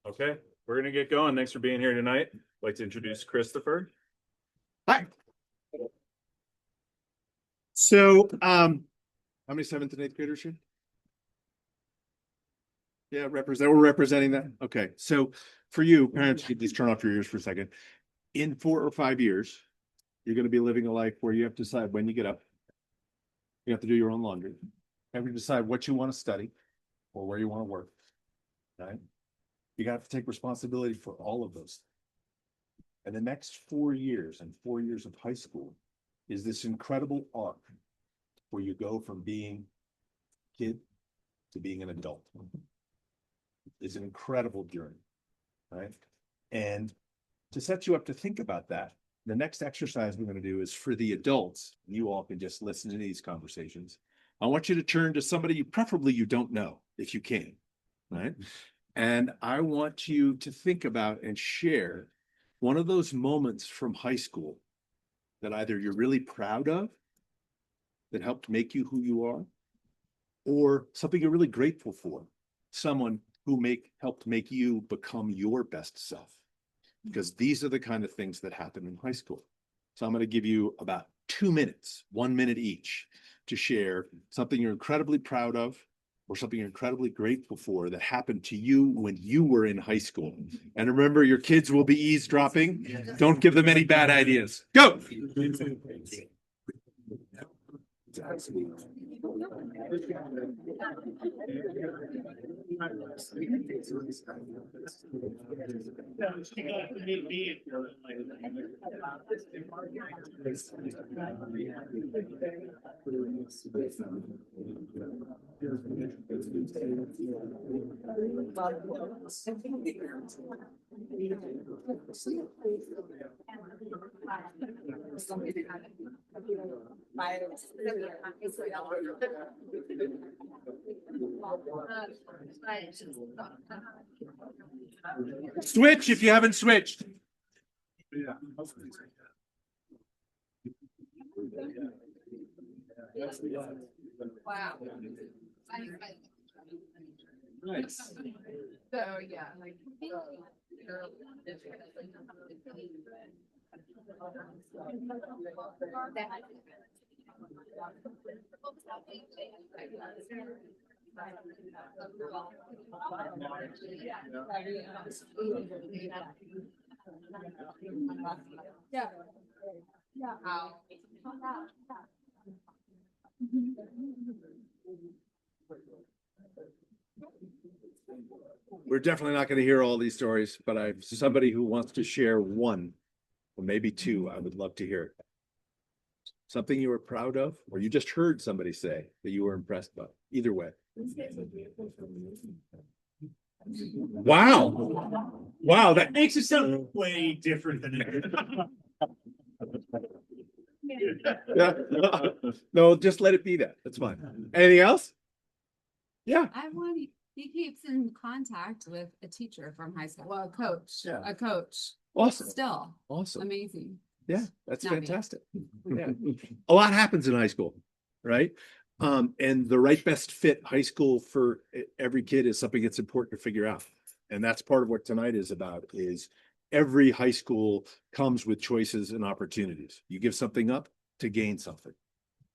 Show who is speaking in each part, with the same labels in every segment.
Speaker 1: Okay, we're gonna get going. Thanks for being here tonight. I'd like to introduce Christopher.
Speaker 2: Hi. So, how many seventh and eighth graders here? Yeah, we're representing that. Okay. So for you, parents, you just turn off your ears for a second. In 4 or 5 years, you're going to be living a life where you have to decide when you get up. You have to do your own laundry. You have to decide what you want to study or where you want to work. Right? You got to take responsibility for all of those. And the next 4 years and 4 years of high school is this incredible arc where you go from being a kid to being an adult. It's an incredible journey, right? And to set you up to think about that, the next exercise we're going to do is for the adults. You all can just listen to these conversations. I want you to turn to somebody preferably you don't know, if you can, right? And I want you to think about and share one of those moments from high school that either you're really proud of, that helped make you who you are, or something you're really grateful for, someone who helped make you become your best self. Because these are the kind of things that happen in high school. So I'm going to give you about 2 minutes, 1 minute each, to share something you're incredibly proud of or something you're incredibly grateful for that happened to you when you were in high school. And remember, your kids will be eavesdropping. Don't give them any bad ideas. Go. Switch if you haven't switched.
Speaker 3: Wow.
Speaker 2: Nice.
Speaker 3: So yeah, like yeah. Yeah.
Speaker 2: We're definitely not going to hear all these stories, but I'm somebody who wants to share one, or maybe two. I would love to hear it. Something you were proud of, or you just heard somebody say that you were impressed by. Either way. Wow. Wow, that
Speaker 4: Makes it sound way different than it is.
Speaker 2: yeah. No, just let it be that. That's fine. Anything else? Yeah.
Speaker 3: I want he keeps in contact with a teacher from high school. Well, a coach.
Speaker 2: Yeah.
Speaker 3: A coach.
Speaker 2: Awesome.
Speaker 3: Still.
Speaker 2: Awesome.
Speaker 3: Amazing.
Speaker 2: Yeah, that's
Speaker 3: Not me.
Speaker 2: fantastic. Yeah. A lot happens in high school, right? And the right best fit high school for every kid is something that's important to figure out. And that's part of what tonight is about, is every high school comes with choices and opportunities. You give something up to gain something,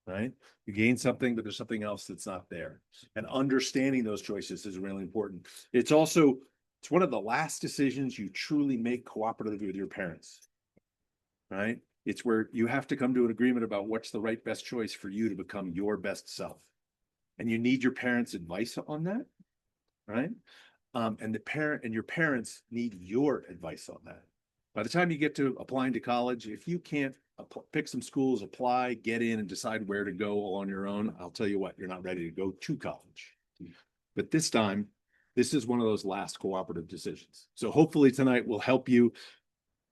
Speaker 2: right? You gain something, but there's something else that's not there. And understanding those choices is really important. It's one of the last decisions you truly make cooperatively with your parents, right? It's where you have to come to an agreement about what's the right best choice for you to become your best self. And you need your parents' advice on that, right? And your parents need your advice on that. By the time you get to applying to college, if you can't pick some schools, apply, get in, and decide where to go on your own, I'll tell you what, you're not ready to go to college. But this time, this is one of those last cooperative decisions. So hopefully tonight will help you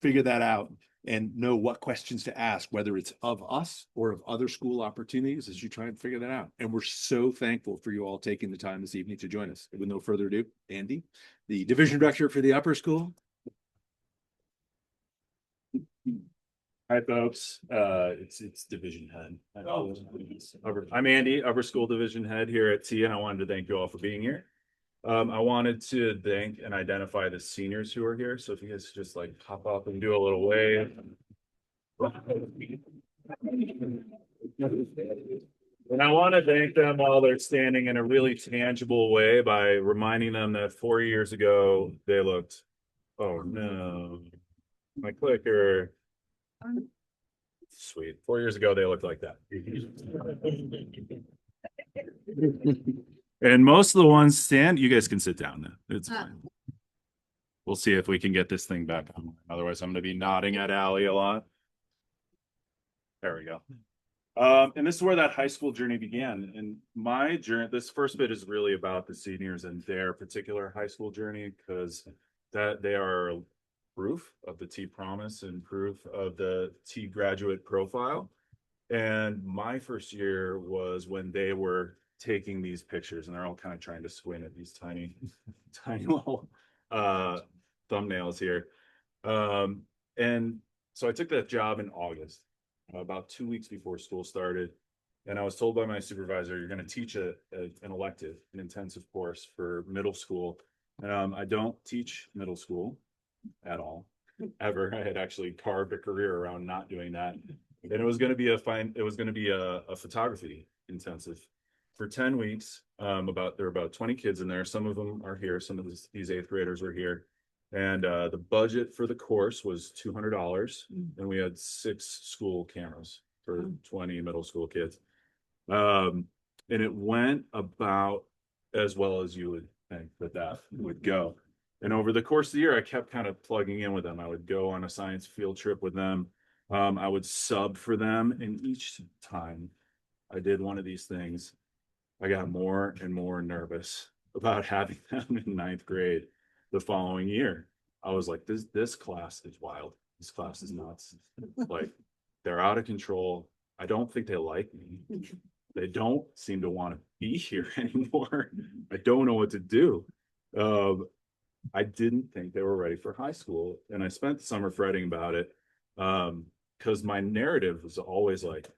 Speaker 2: figure that out and know what questions to ask, whether it's of us or of other school opportunities, as you try and figure that out. And we're so thankful for you all taking the time this evening to join us. With no further ado, Andy, the division director for the upper school.
Speaker 1: Hi, folks. It's division head. I'm Andy, upper school division head here at T, and I wanted to thank you all for being here. I wanted to thank and identify the seniors who are here. So if you guys just like pop up and do a little wave. And I want to thank them while they're standing in a really tangible way by reminding them that 4 years ago they looked, oh no, my clicker. Sweet. 4 years ago they looked like that. And most of the ones stand, you guys can sit down now. It's fine. We'll see if we can get this thing back on. Otherwise, I'm going to be nodding at Allie a lot. There we go. And this is where that high school journey began. And my journey, this first bit is really about the seniors and their particular high school journey, because that they are proof of the T promise and proof of the T graduate profile. And my first year was when they were taking these pictures, and they're all kind of trying to squint at these tiny, tiny little thumbnails here. And so I took that job in August, about 2 weeks before school started. And I was told by my supervisor, you're going to teach an elective, an intensive course for middle school. I don't teach middle school at all, ever. I had actually carved a career around not doing that. And it was going to be a photography intensive for 10 weeks. There were about 20 kids in there. Some of them are here. Some of these eighth graders were here. And the budget for the course was $200. And we had 6 school cameras for 20 middle school kids. And it went about as well as you would think that would go. And over the course of the year, I kept kind of plugging in with them. I would go on a science field trip with them. I would sub for them. And each time I did one of these things, I got more and more nervous about having them in 9th grade the following year. I was like, this class is wild. This class is nuts. Like, they're out of control. I don't think they like me. They don't seem to want to be here anymore. I don't know what to do. I didn't think they were ready for high school. And I spent the summer fretting about it. Because my narrative was always like,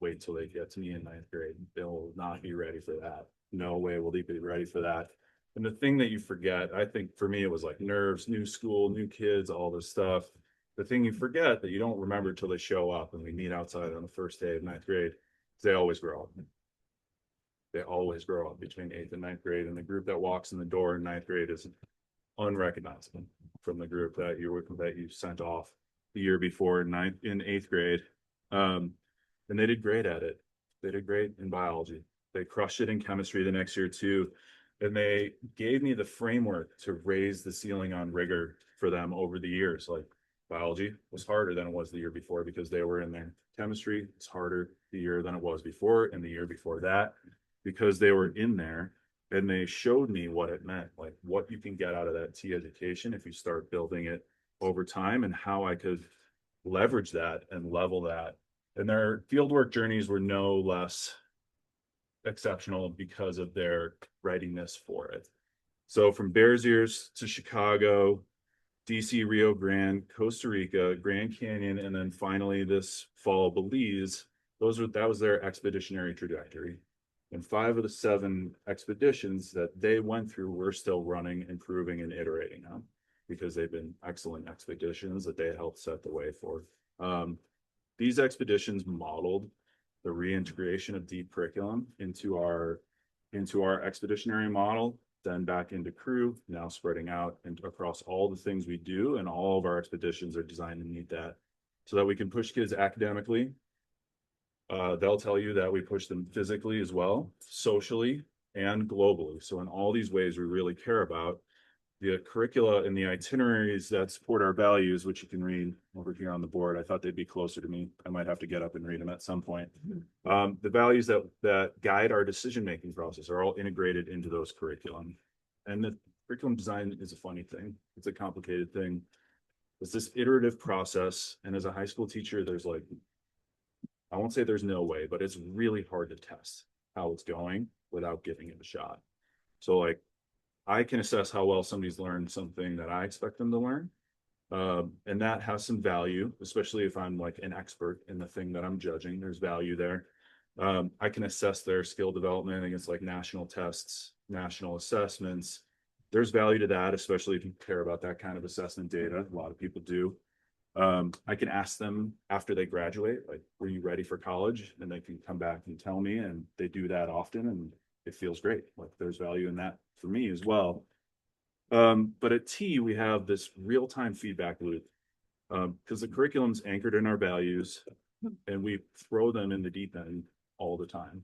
Speaker 1: wait till they get to me in 9th grade. They'll not be ready for that. No way will they be ready for that. And the thing that you forget, I think for me, it was like nerves, new school, new kids, all this stuff. The thing you forget that you don't remember till they show up and we meet outside on the first day of 9th grade, is they always grow up. They always grow up between 8th and 9th grade. And the group that walks in the door in 9th grade is unrecognizable from the group that you sent off the year before in 8th grade. And they did great at it. They did great in biology. They crushed it in chemistry the next year too. And they gave me the framework to raise the ceiling on rigor for them over the years. Like, biology was harder than it was the year before because they were in there. Chemistry is harder the year than it was before, and the year before that, because they were in there. And they showed me what it meant, like what you can get out of that T education if you start building it over time, and how I could leverage that and level that. And their fieldwork journeys were no less exceptional because of their readiness for it. So from Bears Ears to Chicago, DC, Rio Grande, Costa Rica, Grand Canyon, and then finally this fall, Belize, that was their expeditionary trajectory. And 5 of the 7 expeditions that they went through, we're still running, improving, and iterating on, because they've been excellent expeditions that they helped set the way for. These expeditions modeled the reintegration of deep curriculum into our expeditionary model, then back into crew, now spreading out and across all the things we do. And all of our expeditions are designed to meet that, so that we can push kids academically. They'll tell you that we push them physically as well, socially, and globally. So in all these ways, we really care about the curricula and the itineraries that support our values, which you can read over here on the board. I thought they'd be closer to me. I might have to get up and read them at some point. The values that guide our decision-making process are all integrated into those curriculum. And the curriculum design is a funny thing. It's a complicated thing. It's this iterative process. And as a high school teacher, there's like, I won't say there's no way, but it's really hard to test how it's going without giving it a shot. So like, I can assess how well somebody's learned something that I expect them to learn. And that has some value, especially if I'm like an expert in the thing that I'm judging. There's value there. I can assess their skill development against like national tests, national assessments, there's value to that, especially if you care about that kind of assessment data. A lot of people do. I can ask them after they graduate, like, were you ready for college? And they can come back and tell me, and they do that often, and it feels great. Like, there's value in that for me as well. But at T, we have this real-time feedback loop, because the curriculum's anchored in our values, and we throw them in the deep end all the time.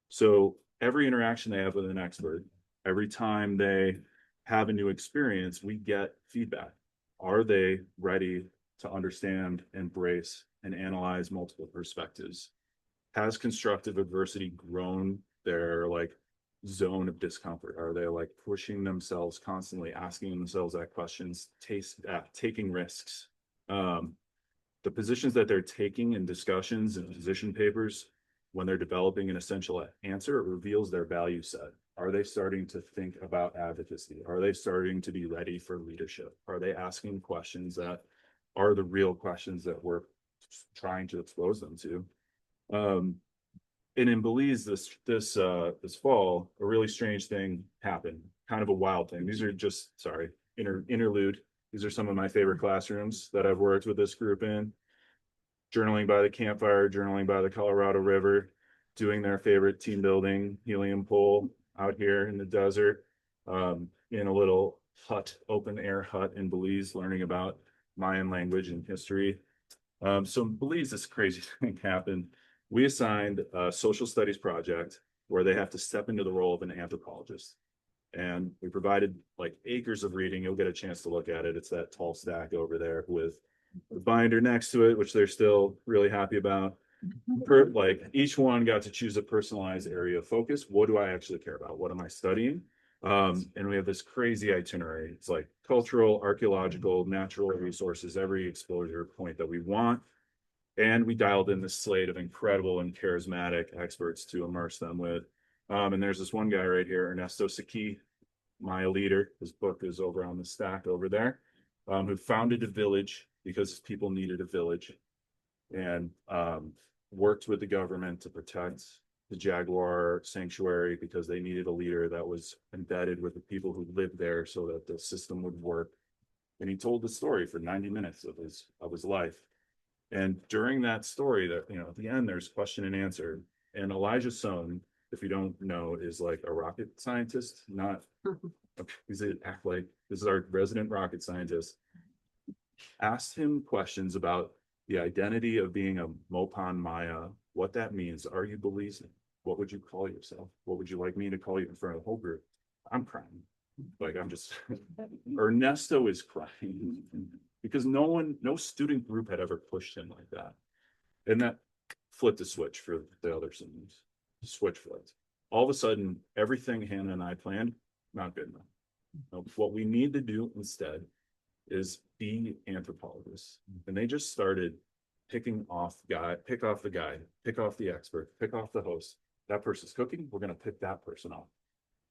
Speaker 1: So every interaction they have with an expert, every time they have a new experience, we get feedback. Are they ready to understand, embrace, and analyze multiple perspectives? Has constructive adversity grown their like zone of discomfort? Are they like pushing themselves constantly, asking themselves that questions, taking risks? The positions that they're taking in discussions and position papers, when they're developing an essential answer, it reveals their value set. Are they starting to think about advocacy? Are they starting to be ready for leadership? Are they asking questions that are the real questions that we're trying to expose them to? And in Belize this fall, a really strange thing happened, kind of a wild thing. These are just, interlude. These are some of my favorite classrooms that I've worked with this group in. Journaling by the campfire, journaling by the Colorado River, doing their favorite team building helium pole out here in the desert, in a little hut, open air hut in Belize, learning about Mayan language and history. So in Belize, this crazy thing happened. We assigned a social studies project where they have to step into the role of an anthropologist. And we provided like acres of reading. You'll get a chance to look at it. It's that tall stack over there with the binder next to it, which they're still really happy about. Like each one got to choose a personalized area of focus. What do I actually care about? What am I studying? And we have this crazy itinerary. It's like cultural, archaeological, natural resources, every exposure point that we want. And we dialed in this slate of incredible and charismatic experts to immerse them with. And there's this one guy right here, Ernesto Saki, my leader. His book is over on the stack over there, who founded a village because people needed a village, and worked with the government to protect the jaguar sanctuary because they needed a leader that was embedded with the people who lived there so that the system would work. And he told the story for 90 minutes of his life. And during that story, that at the end, there's question and answer. And Elijah Sohn, if you don't know, is like a rocket scientist, not he's act like this is our resident rocket scientist. Asked him questions about the identity of being a Mopan Maya, what that means. Are you Belizean? What would you call yourself? What would you like me to call you in front of the whole group? I'm crying. Like I'm just Ernesto is crying because no student group had ever pushed him like that. And that flipped a switch for the other students. Switch flipped. All of a sudden, everything Hannah and I planned, not good enough. No, what we need to do instead is be anthropologists. And they just started pick off the guy, pick off the expert, pick off the host. That person's cooking, we're going to pick that person off.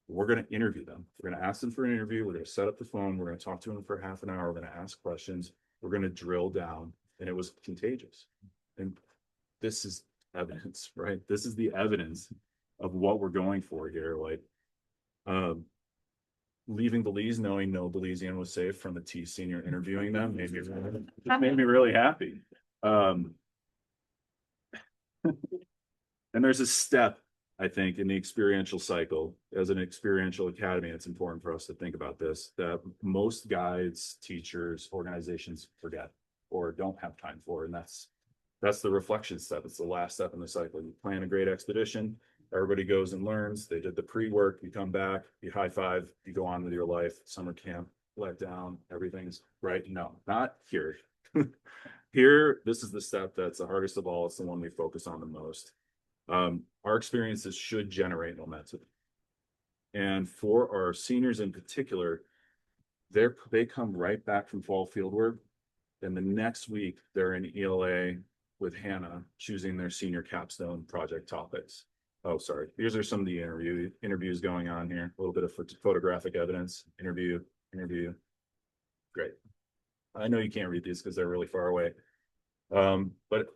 Speaker 1: We're going to interview them. We're going to ask them for an interview. We're going to set up the phone. We're going to talk to them for half an hour. We're going to ask questions. We're going to drill down. And it was contagious. And this is evidence, right? This is the evidence of what we're going for here. Like, leaving Belize knowing no Belizean was safe from a T senior interviewing them made me really happy. And there's a step, I think, in the experiential cycle. As an experiential academy, it's important for us to think about this, that most guides, teachers, organizations forget or don't have time for. And that's the reflection step. It's the last step in the cycle. You plan a great expedition, everybody goes and learns. They did the pre-work, you come back, you high five, you go on with your life. Summer camp, let down, everything's right. No, not here. Here, this is the step that's the hardest of all. It's the one we focus on the most. Our experiences should generate momentum. And for our seniors in particular, they come right back from fall fieldwork. And the next week, they're in ELA with Hannah choosing their senior capstone project topics. Oh, sorry. These are some of the interviews going on here. A little bit of photographic evidence. Interview. Great. I know you can't read these because they're really far away. But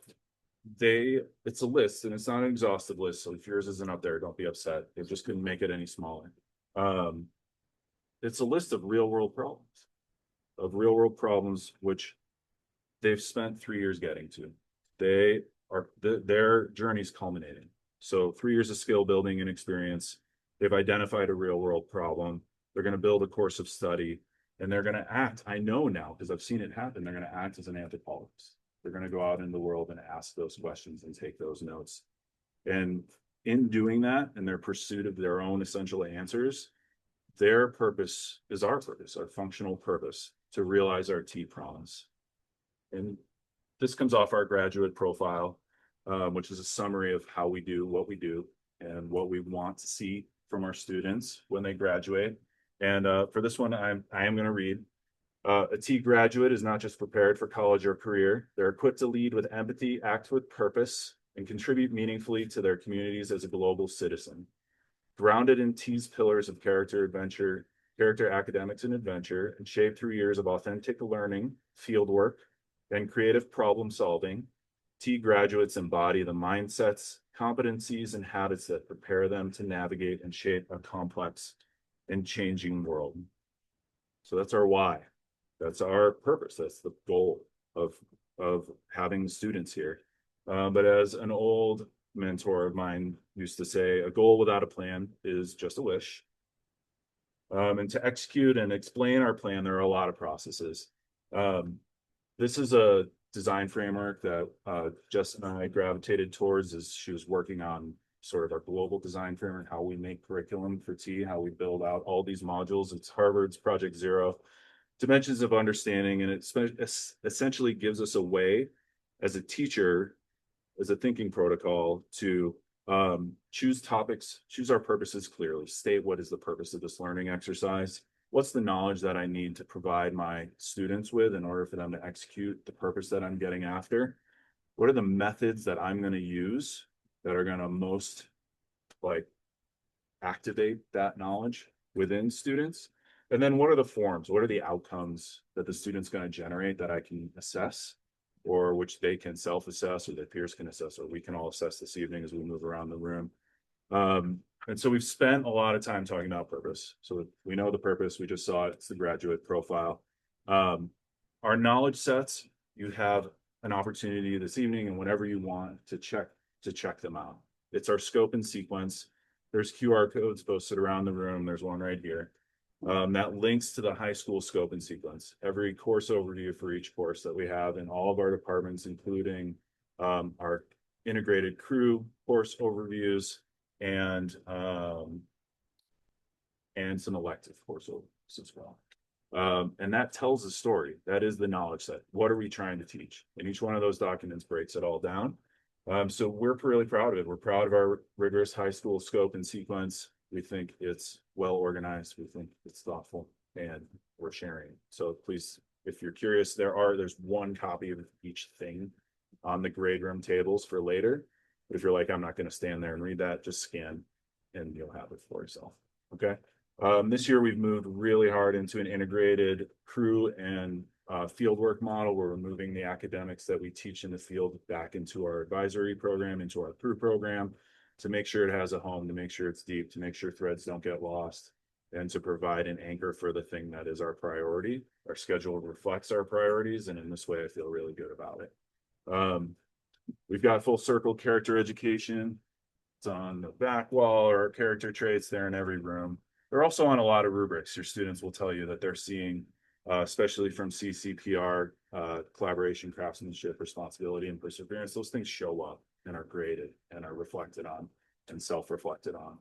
Speaker 1: it's a list and it's not an exhaustive list. So if yours isn't up there, don't be upset. They just couldn't make it any smaller. it's a list of real world problems which they've spent 3 years getting to. They are their journey's culminating. So 3 years of skill building and experience. They've identified a real world problem. They're going to build a course of study, and they're going to act. I know now because I've seen it happen. They're going to act as an anthropologist. They're going to go out in the world and ask those questions and take those notes. And in doing that, and their pursuit of their own essential answers, their purpose is our purpose, our functional purpose, to realize our T promise. And this comes off our graduate profile, which is a summary of how we do what we do and what we want to see from our students when they graduate. And for this one, I am going to read. A T graduate is not just prepared for college or career. They're equipped to lead with empathy, act with purpose, and contribute meaningfully to their communities as a global citizen. Grounded in T's pillars of character, academics, and adventure, and shaped through years of authentic learning, fieldwork, and creative problem solving, T graduates embody the mindsets, competencies, and habits that prepare them to navigate and shape a complex and changing world. So that's our why. That's our purpose. That's the goal of having students here. But as an old mentor of mine used to say, a goal without a plan is just a wish. And to execute and explain our plan, there are a lot of processes. This is a design framework that Jess and I gravitated towards as she was working on sort of our global design framework, how we make curriculum for T, how we build out all these modules. It's Harvard's Project Zero, Dimensions of Understanding, and it essentially gives us a way as a teacher, as a thinking protocol, to choose topics, choose our purposes clearly, state what is the purpose of this learning exercise, what's the knowledge that I need to provide my students with in order for them to execute the purpose that I'm getting after, what are the methods that I'm going to use that are going to most like activate that knowledge within students, and then what are the forms, what are the outcomes that the student's going to generate that I can assess, or which they can self-assess, or their peers can assess, or we can all assess this evening as we move around the room. And so we've spent a lot of time talking about purpose. So we know the purpose, we just saw it, it's the graduate profile. Our knowledge sets, you have an opportunity this evening and whenever you want to check them out. It's our scope and sequence. There's QR codes posted around the room. There's one right here. That links to the high school scope and sequence. Every course overview for each course that we have in all of our departments, including our integrated crew course overviews and some elective course overviews as well. And that tells a story. That is the knowledge set. What are we trying to teach? And each one of those documents breaks it all down. So we're really proud of it. We're proud of our rigorous high school scope and sequence. We think it's well organized. We think it's thoughtful, and we're sharing. So please, if you're curious, there's one copy of each thing on the grade room tables for later. But if you're like, I'm not going to stand there and read that, just scan and you'll have it for yourself. Okay. This year we've moved really hard into an integrated crew and fieldwork model. We're moving the academics that we teach in the field back into our advisory program, into our crew program, to make sure it has a home, to make sure it's deep, to make sure threads don't get lost, and to provide an anchor for the thing that is our priority. Our schedule reflects our priorities, and in this way, I feel really good about it. We've got full circle character education. It's on the back wall, or character traits there in every room. They're also on a lot of rubrics. Your students will tell you that they're seeing, especially from CCPR, collaboration, craftsmanship, responsibility, and perseverance. Those things show up and are graded and are reflected on and self-reflected on.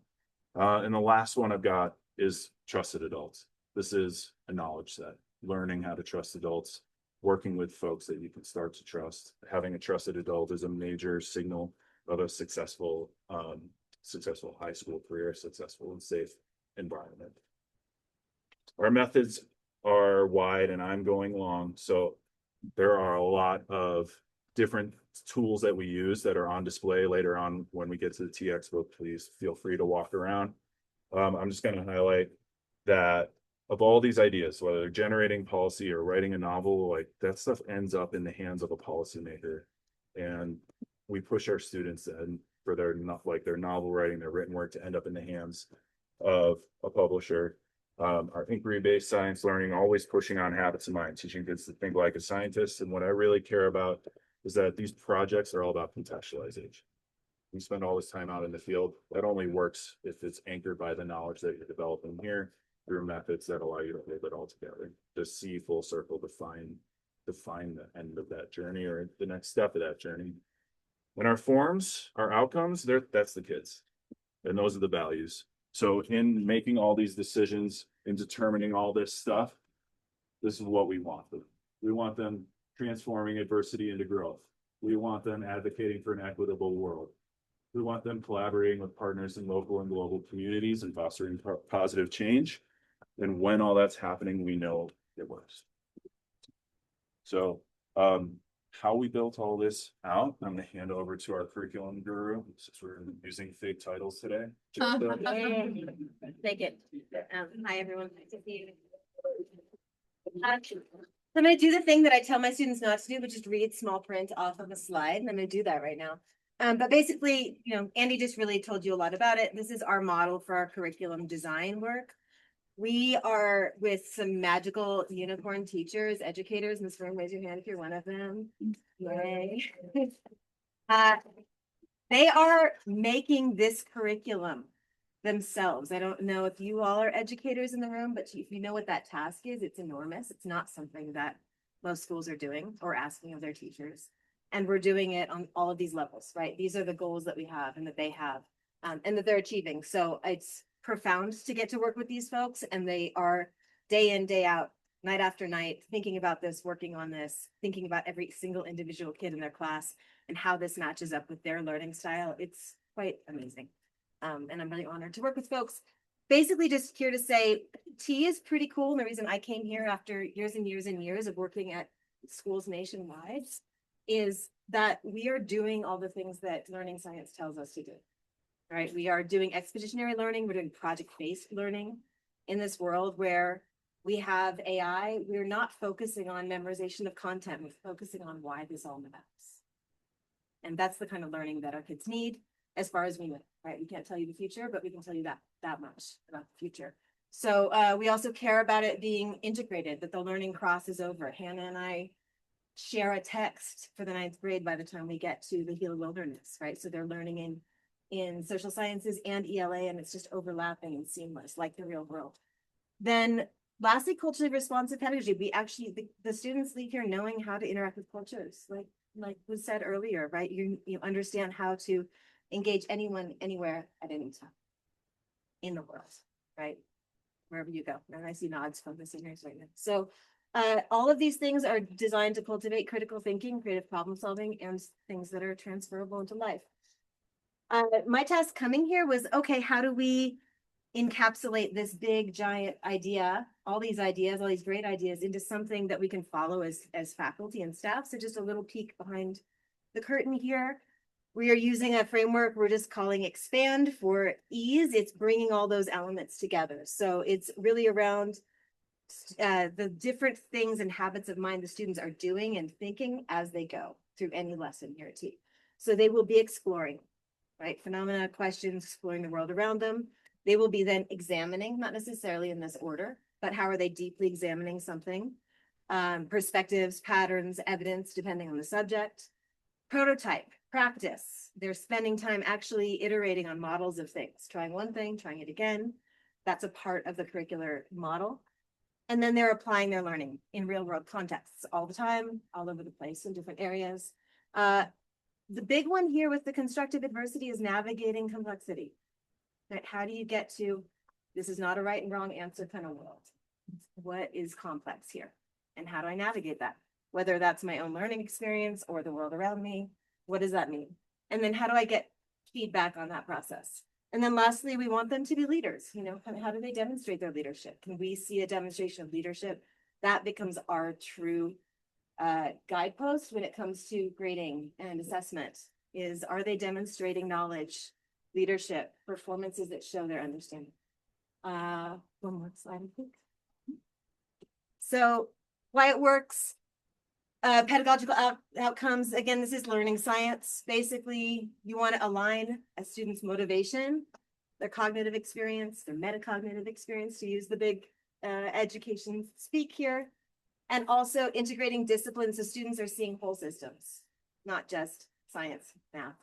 Speaker 1: And the last one I've got is trusted adults. This is a knowledge set, learning how to trust adults, working with folks that you can start to trust. Having a trusted adult is a major signal of a successful high school career, successful and safe environment. Our methods are wide, and I'm going long, so there are a lot of different tools that we use that are on display later on when we get to the TX book. Please feel free to walk around. I'm just going to highlight that of all these ideas, whether they're generating policy or writing a novel, like that stuff ends up in the hands of a policymaker, and we push our students in for their novel writing, their written work, to end up in the hands of a publisher. Our inquiry-based science learning, always pushing on habits of mind, teaching kids to think like a scientist. And what I really care about is that these projects are all about contextualization. We spend all this time out in the field. That only works if it's anchored by the knowledge that you're developing here through methods that allow you to hold it all together, to see full circle, define the end of that journey or the next step of that journey. And our forms, our outcomes, that's the kids. And those are the values. So in making all these decisions, in determining all this stuff, this is what we want them. We want them transforming adversity into growth. We want them advocating for an equitable world. We want them collaborating with partners in local and global communities and fostering positive change. And when all that's happening, we know it works. So how we built all this out, I'm going to hand over to our curriculum guru, since we're using fake titles today.
Speaker 5: Thank it. Hi, everyone. Nice to see you. I'm going to do the thing that I tell my students not to do, which is read small print off of a slide. And I'm going to do that right now. But basically, you know, Andy just really told you a lot about it. This is our model for our curriculum design work. We are with some magical unicorn teachers, educators in this room. Raise your hand if you're one of them. Yay. They are making this curriculum themselves. I don't know if you all are educators in the room, but if you know what that task is, it's enormous. It's not something that most schools are doing or asking of their teachers. And we're doing it on all of these levels, right? These are the goals that we have and that they have and that they're achieving. So it's profound to get to work with these folks, and they are day in, day out, night after night, thinking about this, working on this, thinking about every single individual kid in their class and how this matches up with their learning style. It's quite amazing. And I'm really honored to work with folks. Basically just here to say T is pretty cool. And the reason I came here after years and years and years of working at schools nationwide is that we are doing all the things that learning science tells us to do. Right? We are doing expeditionary learning. We're doing project-based learning in this world where we have AI. We're not focusing on memorization of content. We're focusing on why this all matters. And that's the kind of learning that our kids need as far as we know, right? We can't tell you the future, but we can tell you that much about the future. So we also care about it being integrated, that the learning crosses over. Hannah and I share a text for the 9th grade by the time we get to the Gila Wilderness, right? So they're learning in social sciences and ELA, and it's just overlapping and seamless like the real world. Then lastly, culturally responsive pedagogy. We actually, the students leave here knowing how to interact with cultures, like was said earlier, right? You understand how to engage anyone, anywhere, at any time in the world, right? Wherever you go. And I see nods from the seniors right now. So all of these things are designed to cultivate critical thinking, creative problem solving, and things that are transferable into life. My task coming here was, okay, how do we encapsulate this big giant idea, all these ideas, all these great ideas into something that we can follow as faculty and staff? So just a little peek behind the curtain here. We are using a framework we're just calling Expand for ease. It's bringing all those elements together. So it's really around the different things and habits of mind the students are doing and thinking as they go through any lesson here at T. So they will be exploring, right? Phenomena, questions, exploring the world around them. They will be then examining, not necessarily in this order, but how are they deeply examining something? Perspectives, patterns, evidence, depending on the subject. Prototype, practice. They're spending time actually iterating on models of things, trying one thing, trying it again. That's a part of the curricular model. And then they're applying their learning in real world contexts all the time, all over the place in different areas. The big one here with the constructive adversity is navigating complexity. Right? How do you get to, this is not a right and wrong answer kind of world. What is complex here? And how do I navigate that? Whether that's my own learning experience or the world around me, what does that mean? And then how do I get feedback on that process? And then lastly, we want them to be leaders. You know, how do they demonstrate their leadership? Can we see a demonstration of leadership? That becomes our true guidepost when it comes to grading and assessment is, are they demonstrating knowledge, leadership, performances that show their understanding? One more slide, I think. So why it works, pedagogical outcomes. Again, this is learning science. Basically, you want to align a student's motivation their cognitive experience, their metacognitive experience, to use the big education speak here. And also integrating disciplines so students are seeing whole systems, not just science, math,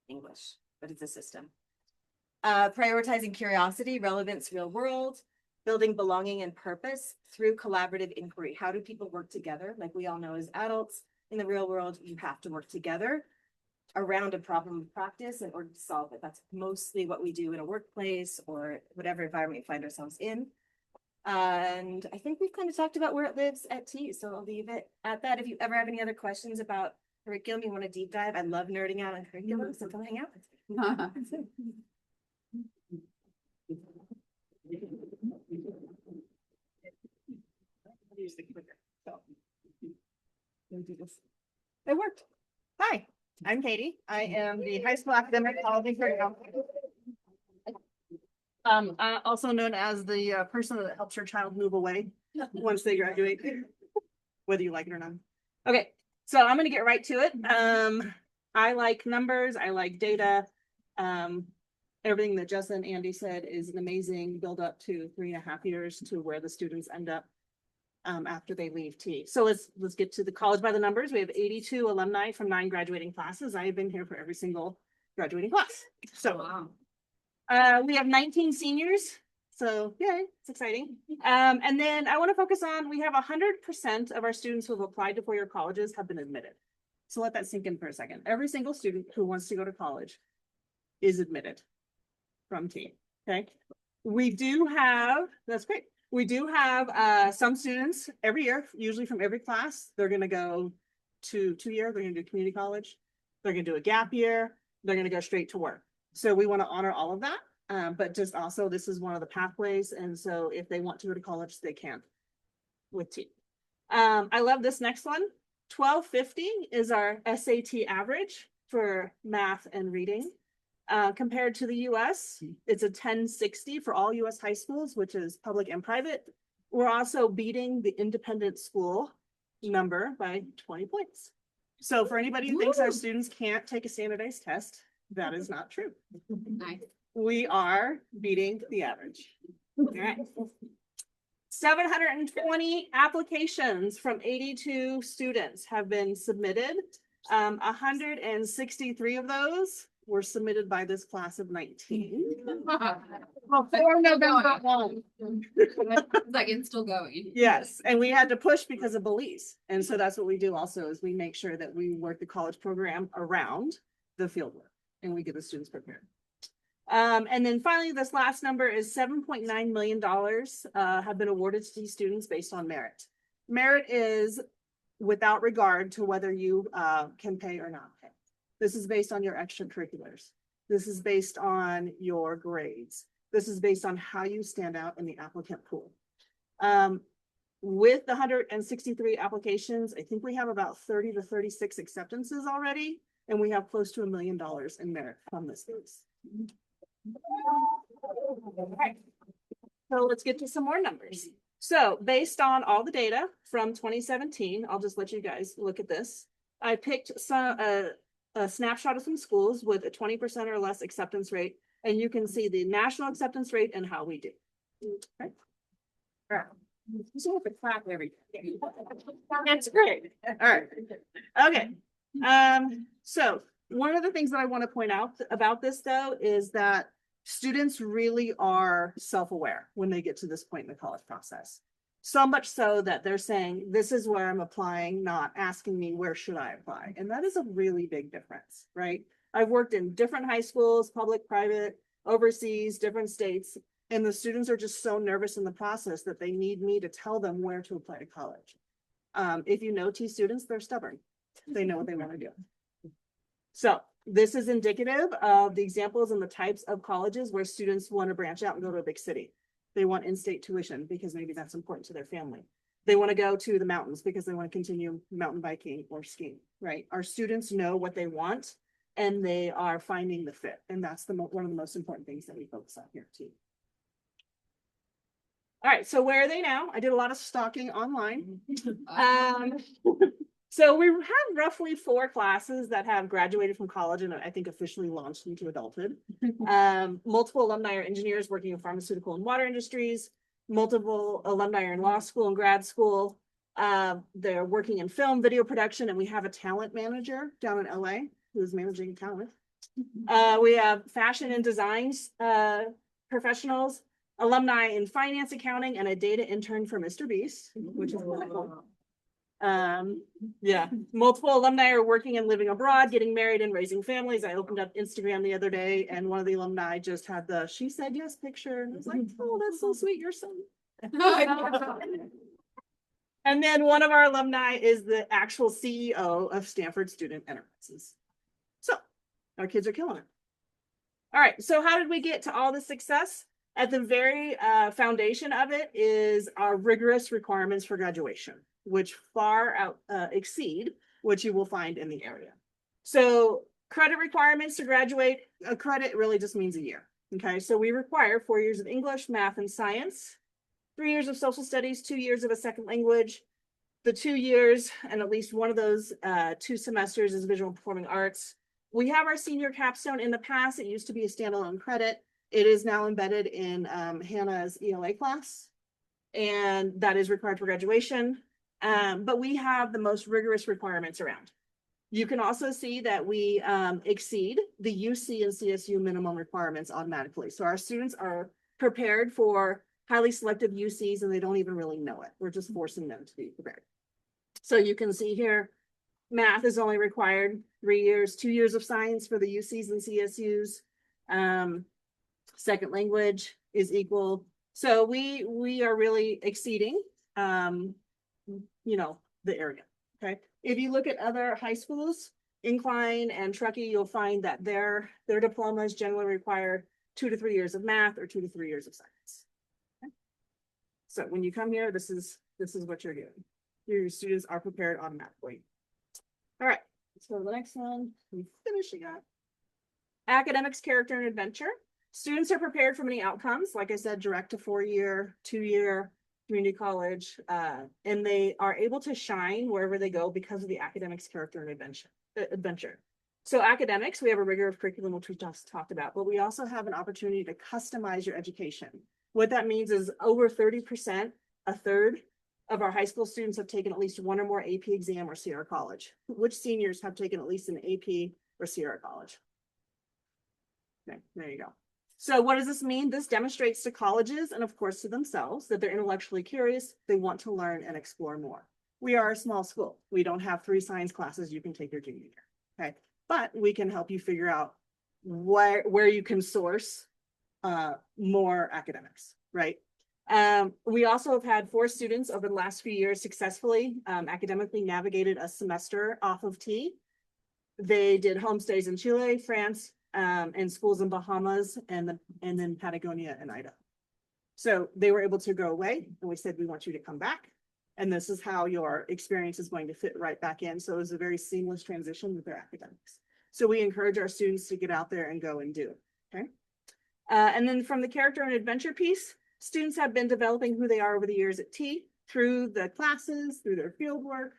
Speaker 5: English, but it's a system. Prioritizing curiosity, relevance, real world, building belonging and purpose through collaborative inquiry. How do people work together? Like we all know as adults, in the real world, you have to work together around a problem of practice in order to solve it. That's mostly what we do in a workplace or whatever environment we find ourselves in. And I think we've kind of talked about where it lives at T, so I'll leave it at that. If you ever have any other questions about curriculum, you want to deep dive, I love nerding out on curriculum, so come hang out with me. Use the clicker. So. Do this. It worked. Hi, I'm Katy. I am the high school academic policy coordinator. Also known as the person that helps your child move away once they graduate, whether you like it or not. Okay, so I'm gonna get right to it. I like numbers, I like data. Everything that Jessa and Andy said is an amazing build up to 3.5 years to where the students end up after they leave T. So let's get to the college by the numbers. We have 82 alumni from 9 graduating classes. I have been here for every single graduating class. So wow. We have 19 seniors. So yay, it's exciting. And then I want to focus on, we have 100% of our students who have applied to four-year colleges have been admitted. So let that sink in for a second. Every single student who wants to go to college is admitted from T. Okay. We do have, that's great. We do have some students every year, usually from every class. They're going to go to 2-year, they're going to do community college. They're going to do a gap year. They're going to go straight to work. So we want to honor all of that. But just also, this is one of the pathways. And so if they want to go to college, they can with T. I love this next one. 1250 is our SAT average for math and reading. Compared to the US, it's a 1060 for all US high schools, which is public and private. We're also beating the independent school number by 20 points. So for anybody who thinks our students can't take a standardized test, that is not true.
Speaker 3: Nice.
Speaker 5: We are beating the average. All right. 720 applications from 82 students have been submitted. 163 of those were submitted by this class of 19. Well, for November 1.
Speaker 3: Like it's still going.
Speaker 5: Yes, and we had to push because of Belize. And so that's what we do also is we make sure that we work the college program around the field work and we get the students prepared. And then finally, this last number is $7.9 million have been awarded to these students based on merit. Merit is without regard to whether you can pay or not pay. This is based on your extracurriculars. This is based on your grades. This is based on how you stand out in the applicant pool. With the 163 applications, I think we have about 30 to 36 acceptances already, and we have close to $1 million in merit from this case. Okay. So let's get to some more numbers. So based on all the data from 2017, I'll just let you guys look at this. I picked some a snapshot of some schools with a 20% or less acceptance rate, and you can see the national acceptance rate and how we do. Okay. All right. You have to clap everything. That's great. All right. Okay. So one of the things that I want to point out about this, though, is that students really are self-aware when they get to this point in the college process. So much so that they're saying, this is where I'm applying, not asking me, where should I apply? And that is a really big difference, right? I've worked in different high schools, public, private, overseas, different states, and the students are just so nervous in the process that they need me to tell them where to apply to college. If you know T students, they're stubborn. They know what they want to do. So this is indicative of the examples and the types of colleges where students want to branch out and go to a big city. They want in-state tuition because maybe that's important to their family. They want to go to the mountains because they want to continue mountain biking or skiing, right? Our students know what they want and they are finding the fit. And that's one of the most important things that we focus on here too. All right, so where are they now? I did a lot of stalking online.
Speaker 6: So we have roughly 4 classes that have graduated from college and I think officially launched into adulthood. Multiple alumni are engineers working in pharmaceutical and water industries. Multiple alumni are in law school and grad school. They're working in film, video production, and we have a talent manager down in LA who's managing talent. We have fashion and designs professionals, alumni in finance, accounting, and a data intern for Mr. Beast, which is really cool. Yeah, multiple alumni are working and living abroad, getting married and raising families. I opened up Instagram the other day and one of the alumni just had the "she said yes" picture. And I was like, oh, that's so sweet, your son. And then one of our alumni is the actual CEO of Stanford Student Enterprises. So our kids are killing it. All right, so how did we get to all this success? At the very foundation of it is our rigorous requirements for graduation, which far exceed what you will find in the area. So credit requirements to graduate, a credit really just means a year. Okay, so we require 4 years of English, math, and science, 3 years of social studies, 2 years of a second language, the 2 years, and at least one of those 2 semesters is visual and performing arts. We have our senior capstone. In the past, it used to be a standalone credit. It is now embedded in Hannah's ELA class, and that is required for graduation. But we have the most rigorous requirements around. You can also see that we exceed the UC and CSU minimum requirements automatically. So our students are prepared for highly selective UCs and they don't even really know it. We're just forcing them to be prepared. So you can see here, math is only required 3 years, 2 years of science for the UCs and CSUs. Second language is equal. So we are really exceeding the area. Okay. If you look at other high schools, Incline and Truckee, you'll find that their diplomas generally require 2 to 3 years of math or 2 to 3 years of science. Okay. So when you come here, this is what you're doing. Your students are prepared automatically. All right, let's go to the next one. We finishing up. Academics, character, and adventure. Students are prepared for many outcomes. Like I said, direct to 4-year, 2-year, community college, and they are able to shine wherever they go because of the academics, character, and adventure. So academics, we have a rigor of curriculum, which we just talked about, but we also have an opportunity to customize your education. What that means is over 30%, a third of our high school students have taken at least one or more AP exam or Sierra College. Which seniors have taken at least an AP or Sierra College? Okay, there you go. So what does this mean? This demonstrates to colleges and of course to themselves that they're intellectually curious, they want to learn and explore more. We are a small school. We don't have 3 science classes you can take your junior year, okay? But we can help you figure out where you can source more academics, right? We also have had 4 students over the last few years successfully academically navigated a semester off of T. They did homestays in Chile, France, and schools in Bahamas, and then Patagonia and Idaho. So they were able to go away, and we said, we want you to come back. And this is how your experience is going to fit right back in. So it was a very seamless transition with their academics. So we encourage our students to get out there and go and do, okay? And then from the character and adventure piece, students have been developing who they are over the years at T through the classes, through their field work,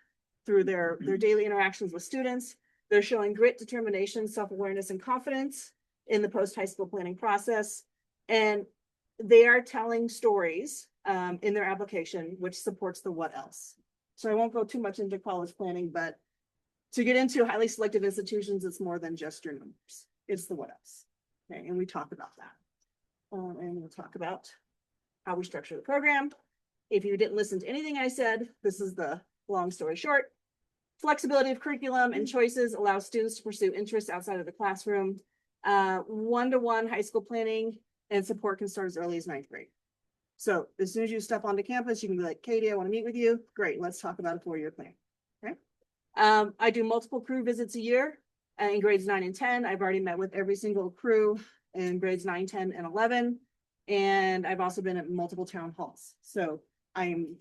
Speaker 6: through their daily interactions with students. They're showing grit, determination, self-awareness, and confidence in the post-high school planning process. And they are telling stories in their application, which supports the what else. So I won't go too much into college planning, but to get into highly selective institutions, it's more than just your numbers. It's the what else. Okay, and we talk about that. And we'll talk about how we structure the program. If you didn't listen to anything I said, this is the long story short. Flexibility of curriculum and choices allows students to pursue interests outside of the classroom. One-to-one high school planning and support can start as early as 9th grade. So as soon as you step onto campus, you can be like, Katy, I want to meet with you. Great, let's talk about a 4-year plan. Okay. I do multiple crew visits a year in grades 9 and 10. I've already met with every single crew in grades 9, 10, and 11. And I've also been at multiple town halls. So I'm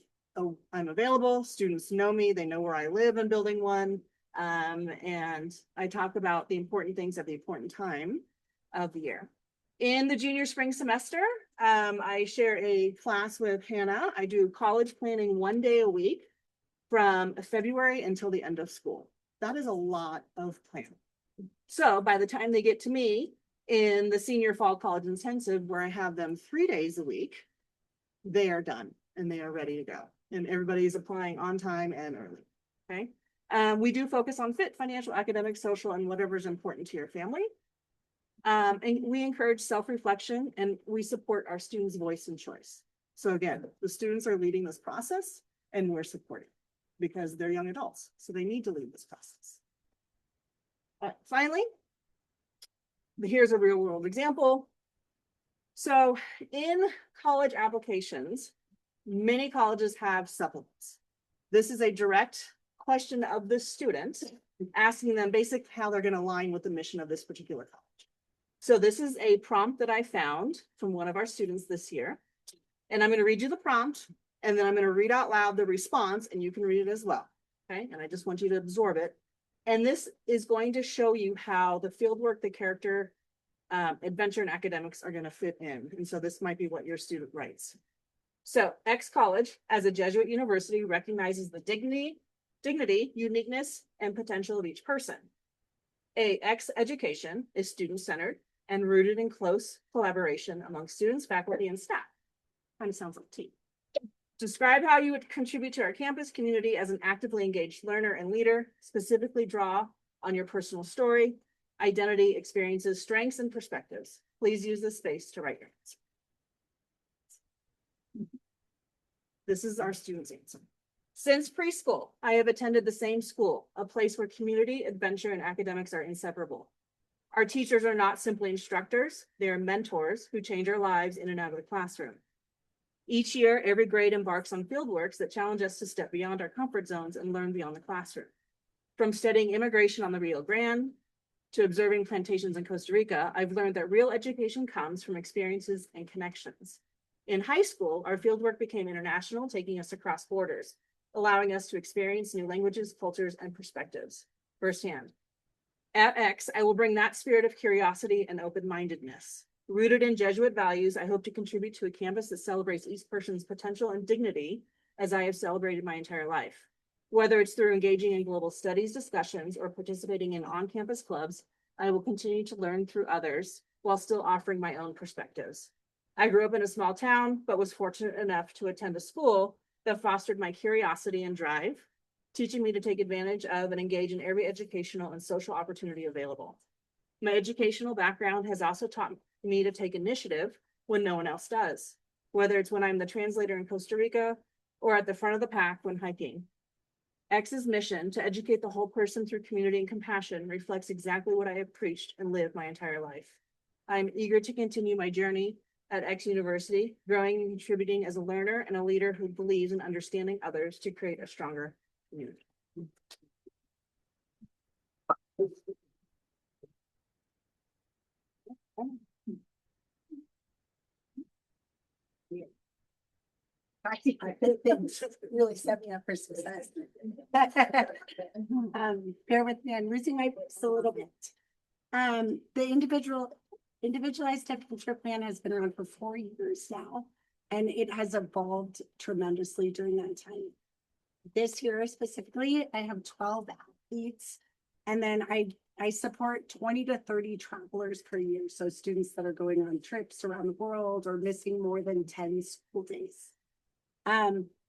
Speaker 6: available. Students know me. They know where I live in building 1. And I talk about the important things at the important time of the year. In the junior spring semester, I share a class with Hannah. I do college planning 1 day a week from February until the end of school. That is a lot of planning. So by the time they get to me in the senior fall college intensive, where I have them 3 days a week, they are done and they are ready to go. And everybody is applying on time and early. Okay. We do focus on fit, financial, academic, social, and whatever is important to your family. And we encourage self-reflection and we support our students' voice and choice. So again, the students are leading this process and we're supporting because they're young adults. So they need to lead this process. Finally, here's a real world example. So in college applications, many colleges have supplements. This is a direct question of the student, asking them basically how they're going to align with the mission of this particular college. So this is a prompt that I found from one of our students this year. And I'm going to read you the prompt, and then I'm going to read out loud the response, and you can read it as well. Okay, and I just want you to absorb it. And this is going to show you how the fieldwork, the character, adventure, and academics are going to fit in. And so this might be what your student writes. So X College, as a Jesuit university, recognizes the dignity, uniqueness, and potential of each person. X education is student-centered and rooted in close collaboration among students, faculty, and staff. Kind of sounds like a team. Describe how you would contribute to our campus community as an actively engaged learner and leader. Specifically draw on your personal story, identity, experiences, strengths, and perspectives. Please use this space to write your answer. This is our student's answer. Since preschool, I have attended the same school, a place where community, adventure, and academics are inseparable. Our teachers are not simply instructors, they are mentors who change our lives in and out of the classroom. Each year, every grade embarks on fieldworks that challenge us to step beyond our comfort zones and learn beyond the classroom. From studying immigration on the Rio Grande to observing plantations in Costa Rica, I've learned that real education comes from experiences and connections. In high school, our fieldwork became international, taking us across borders, allowing us to experience new languages, cultures, and perspectives firsthand. At X, I will bring that spirit of curiosity and open-mindedness. Rooted in Jesuit values, I hope to contribute to a campus that celebrates each person's potential and dignity as I have celebrated my entire life. Whether it's through engaging in global studies discussions or participating in on-campus clubs, I will continue to learn through others while still offering my own perspectives. I grew up in a small town, but was fortunate enough to attend a school that fostered my curiosity and drive, teaching me to take advantage of and engage in every educational and social opportunity available. My educational background has also taught me to take initiative when no one else does, whether it's when I'm the translator in Costa Rica or at the front of the pack when hiking. X's mission to educate the whole person through community and compassion reflects exactly what I have preached and lived my entire life. I'm eager to continue my journey at X University, growing and contributing as a learner and a leader who believes in understanding others to create a stronger community.
Speaker 7: Really set me up for success. Bear with me, I'm losing my voice a little bit. The individualized adventure plan has been around for 4 years now, and it has evolved tremendously during that time. This year specifically, I have 12 athletes, and then I support 20 to 30 travelers per year. So students that are going on trips around the world or missing more than 10 school days.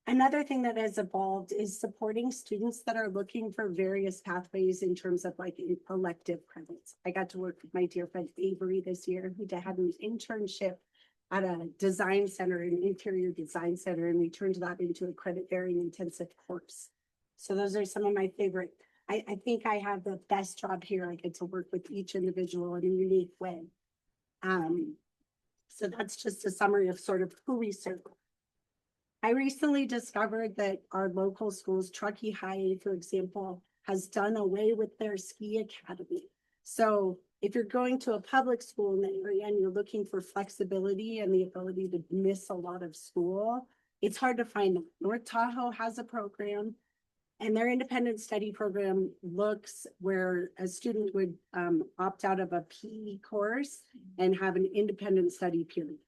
Speaker 7: Another thing that has evolved is supporting students that are looking for various pathways in terms of like elective credits. I got to work with my dear friend Avery this year, who had an internship at a design center, an interior design center, and we turned that into a credit bearing intensive course. So those are some of my favorite. I think I have the best job here. I get to work with each individual in a unique way. So that's just a summary of sort of who we serve. I recently discovered that our local schools, Truckee High, for example, has done away with their ski academy. So if you're going to a public school in the area and you're looking for flexibility and the ability to miss a lot of school, it's hard to find them. North Tahoe has a program, and their independent study program looks where a student would opt out of a PE course and have an independent study period.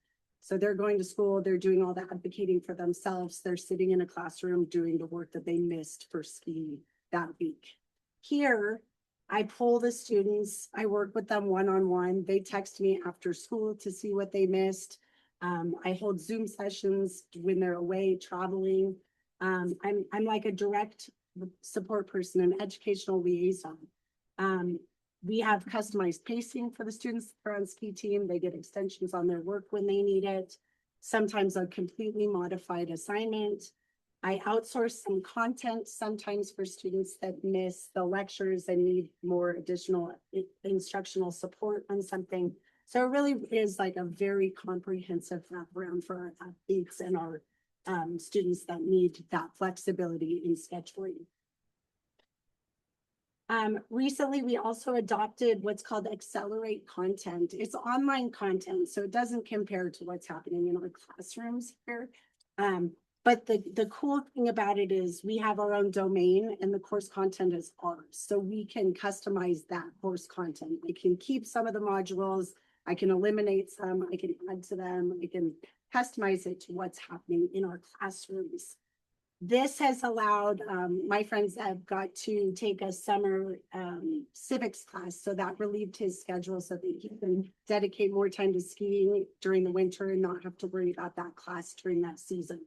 Speaker 7: So they're going to school, they're doing all the advocating for themselves. They're sitting in a classroom doing the work that they missed for ski that week. Here, I pull the students, I work with them one-on-one. They text me after school to see what they missed. I hold Zoom sessions when they're away traveling. I'm like a direct support person, an educational liaison. We have customized pacing for the students that are on ski team. They get extensions on their work when they need it. Sometimes a completely modified assignment. I outsource some content sometimes for students that miss the lectures and need more additional instructional support on something. So it really is like a very comprehensive wraparound for our athletes and our students that need that flexibility in scheduling. Recently, we also adopted what's called Accelerate Content. It's online content, so it doesn't compare to what's happening in our classrooms here. But the cool thing about it is we have our own domain and the course content is ours. So we can customize that course content. I can keep some of the modules, I can eliminate some, I can add to them, I can customize it to what's happening in our classrooms. This has allowed my friends have got to take a summer civics class, so that relieved his schedule so that he can dedicate more time to skiing during the winter and not have to worry about that class during that season.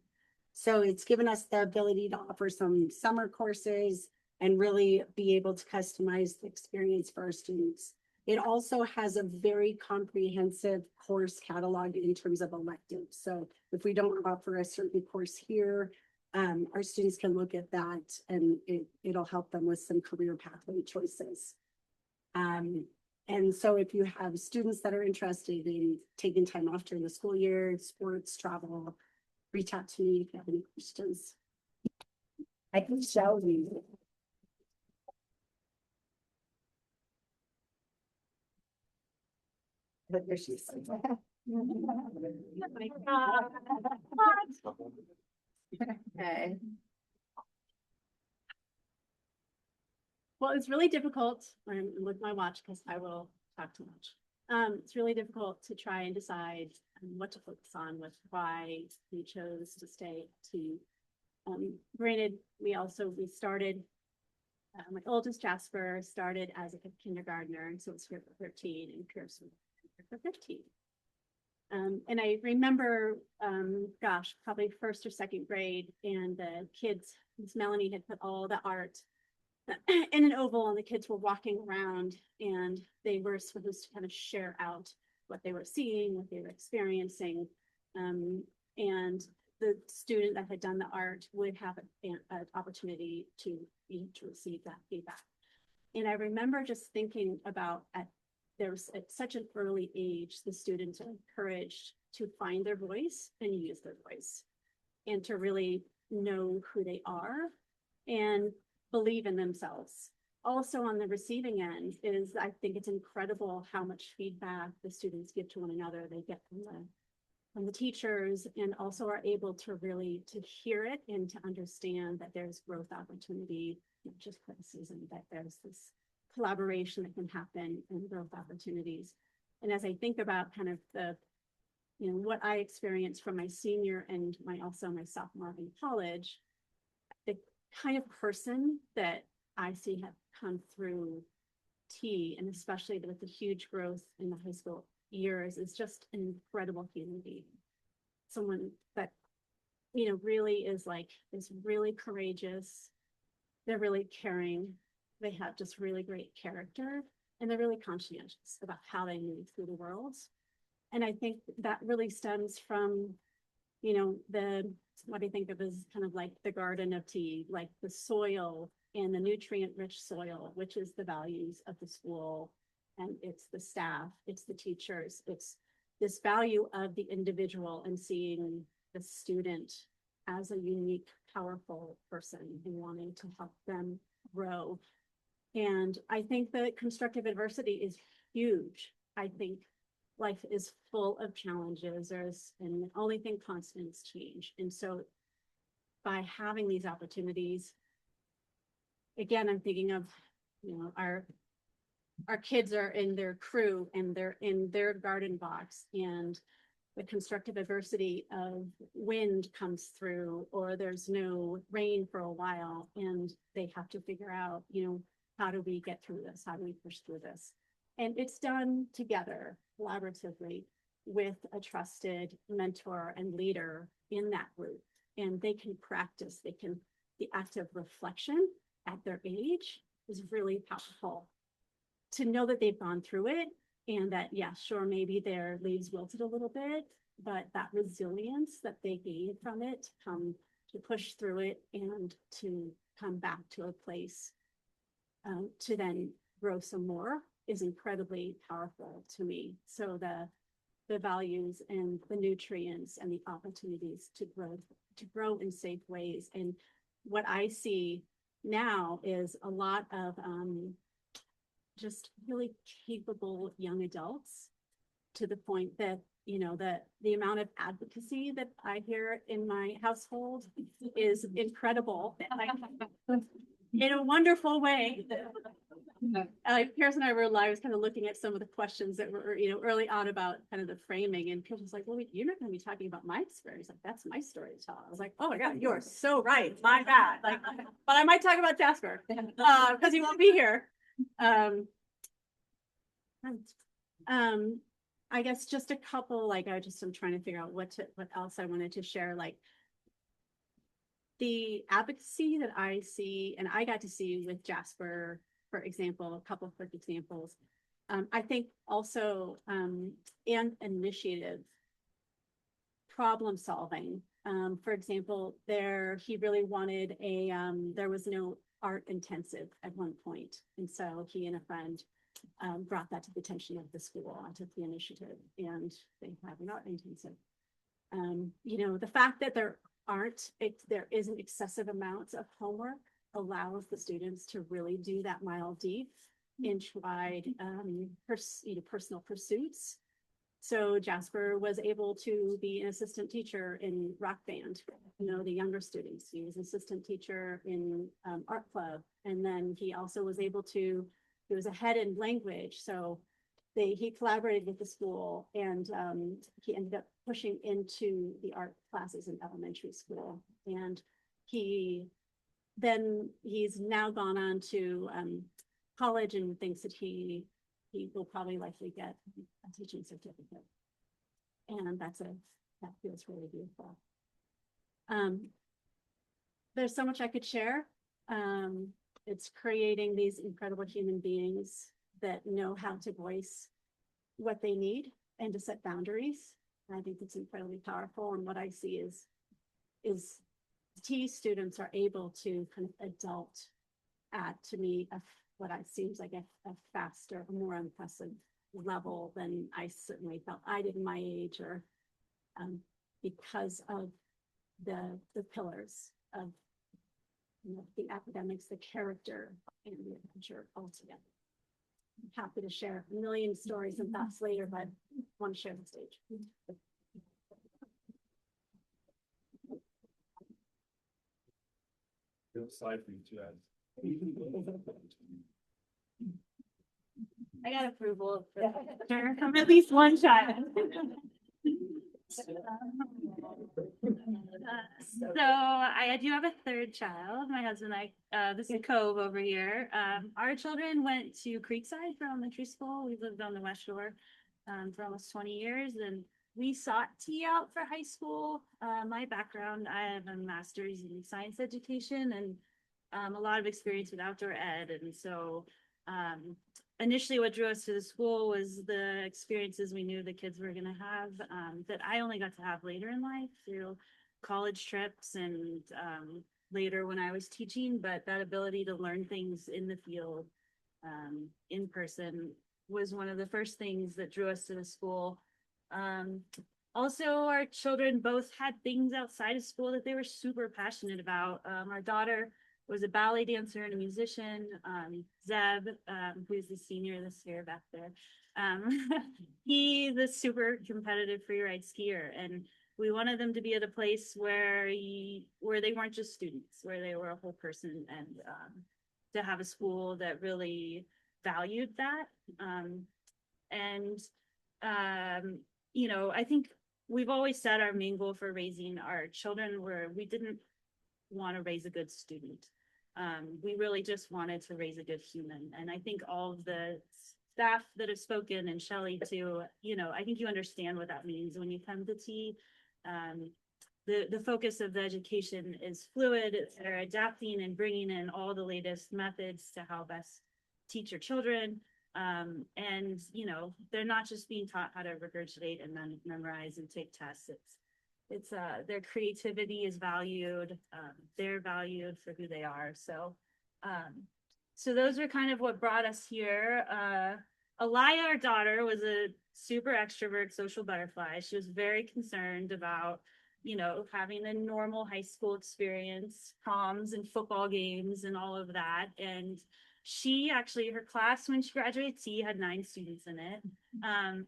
Speaker 7: So it's given us the ability to offer some summer courses and really be able to customize the experience for our students. It also has a very comprehensive course catalog in terms of electives. So if we don't offer a certain course here, our students can look at that and it'll help them with some career pathway choices. And so if you have students that are interested in taking time off during the school year, sports, travel, reach out to me if you have any questions. I can show you. But there she is.
Speaker 3: Okay.
Speaker 8: Well, it's really difficult. I'm with my watch because I will talk too much. It's really difficult to try and decide what to focus on with why we chose to stay at T. Granted, we started, my oldest Jasper started as a kindergartner, and so it's here for 13, and Pierce was here for 15. And I remember, gosh, probably first or second grade, and the kids, Miss Melanie had put all the art in an oval, and the kids were walking around, and they were supposed to kind of share out what they were seeing, what they were experiencing. And the student that had done the art would have an opportunity to receive that feedback. And I remember just thinking about there was at such an early age, the students are encouraged to find their voice and use their voice and to really know who they are and believe in themselves. Also on the receiving end is, I think it's incredible how much feedback the students give to one another. They get from the teachers, and also are able to really to hear it and to understand that there's growth opportunity, not just criticism, that there's this collaboration that can happen and growth opportunities. And as I think about kind of what I experienced from my senior and also my sophomore in college, the kind of person that I see have come through T, and especially with the huge growth in the high school years, is just an incredible human being. Someone that, really is really courageous. They're really caring. They have just really great character, and they're really conscientious about how they move through the world. And I think that really stems from, what I think of as kind of like the garden of T, like the soil and the nutrient-rich soil, which is the values of the school, and it's the staff, it's the teachers, it's this value of the individual and seeing the student as a unique, powerful person and wanting to help them grow. And I think that constructive adversity is huge. I think life is full of challenges, and the only thing constant is change. And so by having these opportunities, again, I'm thinking of, our kids are in their crew and they're in their garden box, and the constructive adversity of wind comes through, or there's no rain for a while, and they have to figure out, how do we get through this? How do we push through this? And it's done together, collaboratively, with a trusted mentor and leader in that group. And they can practice, the act of reflection at their age is really powerful. To know that they've gone through it, and that, yeah, sure, maybe their leaves wilted a little bit, but that resilience that they gained from it, to push through it and to come back to a place to then grow some more is incredibly powerful to me. So the values and the nutrients and the opportunities to grow in safe ways. And what I see now is a lot of just really capable young adults, to the point that, that the amount of advocacy that I hear in my household is incredible. In a wonderful way. Pierce and I were live, kind of looking at some of the questions that were, early on about kind of the framing, and Pierce was like, well, you're not going to be talking about my experience. Like, that's my story to tell. I was like, oh my God, you're so right. My bad. Like, but I might talk about Jasper because he won't be here. I guess just a couple, I'm trying to figure out what else I wanted to share. Like, the advocacy that I see, and I got to see with Jasper, for example, a couple of quick examples. I think also, and initiative, problem solving. For example, he really wanted there was no art intensive at one point. And so he and a friend brought that to the attention of the school. I took the initiative, and they have an art intensive. The fact that there isn't excessive amounts of homework allows the students to really do that mile deep, inch wide, personal pursuits. So Jasper was able to be an assistant teacher in rock band, the younger students. He was an assistant teacher in art club. And then he also was able to, he was ahead in language. So he collaborated with the school, and he ended up pushing into the art classes in elementary school. And he's now gone on to college, and thinks that he will probably likely get a teaching certificate. And that feels really beautiful. There's so much I could share. It's creating these incredible human beings that know how to voice what they need and to set boundaries. I think it's incredibly powerful. And what I see is T students are able to kind of adult at, to me, what seems like a faster, more impressive level than I certainly felt I did in my age, or because of the pillars of the academics, the character, and the adventure altogether. I'm happy to share a million stories and thoughts later, but I want to share the stage.
Speaker 1: Slide for you to add.
Speaker 8: I got approval from at least one child. So I do have a third child. My husband and I, this is Cove over here. Our children went to Creekside for elementary school. We lived on the West Shore for almost 20 years, and we sought T out for high school. My background, I have a master's in science education and a lot of experience with outdoor ed. And so initially what drew us to the school was the experiences we knew the kids were going to have that I only got to have later in life through college trips and later when I was teaching. But that ability to learn things in the field in person was one of the first things that drew us to the school. Also, our children both had things outside of school that they were super passionate about. Our daughter was a ballet dancer and a musician. Zeb, who's the senior this year back there, he's a super competitive freeride skier, and we wanted them to be at a place where they weren't just students, where they were a whole person, and to have a school that really valued that. I think we've always said our main goal for raising our children were, we didn't want to raise a good student. We really just wanted to raise a good human. And I think all of the staff that have spoken, and Shelley too, you know, I think you understand what that means when you come to T. The focus of the education is fluid. They're adapting and bringing in all the latest methods to how best teach your children. And, you know, they're not just being taught how to regurgitate and then memorize and take tests. It's their creativity is valued. They're valued for who they are. So those are kind of what brought us here. Alaya, our daughter, was a super extrovert social butterfly. She was very concerned about, you know, having a normal high school experience, proms and football games and all of that. And she actually, her class when she graduated T had 9 students in it.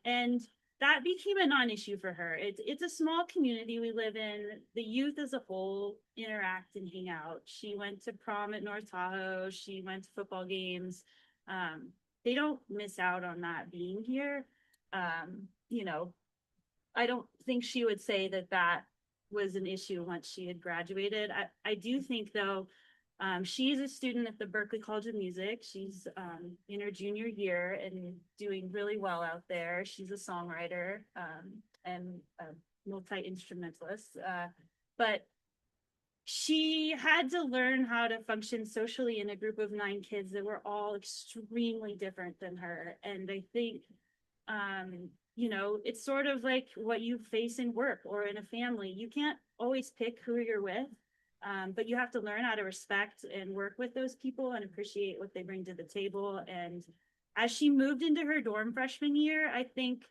Speaker 8: And that became a non-issue for her. It's a small community we live in. The youth as a whole interact and hang out. She went to prom at North Tahoe. She went to football games. They don't miss out on that being here. You know, I don't think she would say that was an issue once she had graduated. I do think though, she's a student at the Berklee College of Music. She's in her junior year and doing really well out there. She's a songwriter and a multi-instrumentalist. But she had to learn how to function socially in a group of 9 kids that were all extremely different than her. And I think, you know, it's sort of like what you face in work or in a family. You can't always pick who you're with. But you have to learn how to respect and work with those people and appreciate what they bring to the table. And as she moved into her dorm freshman year, I think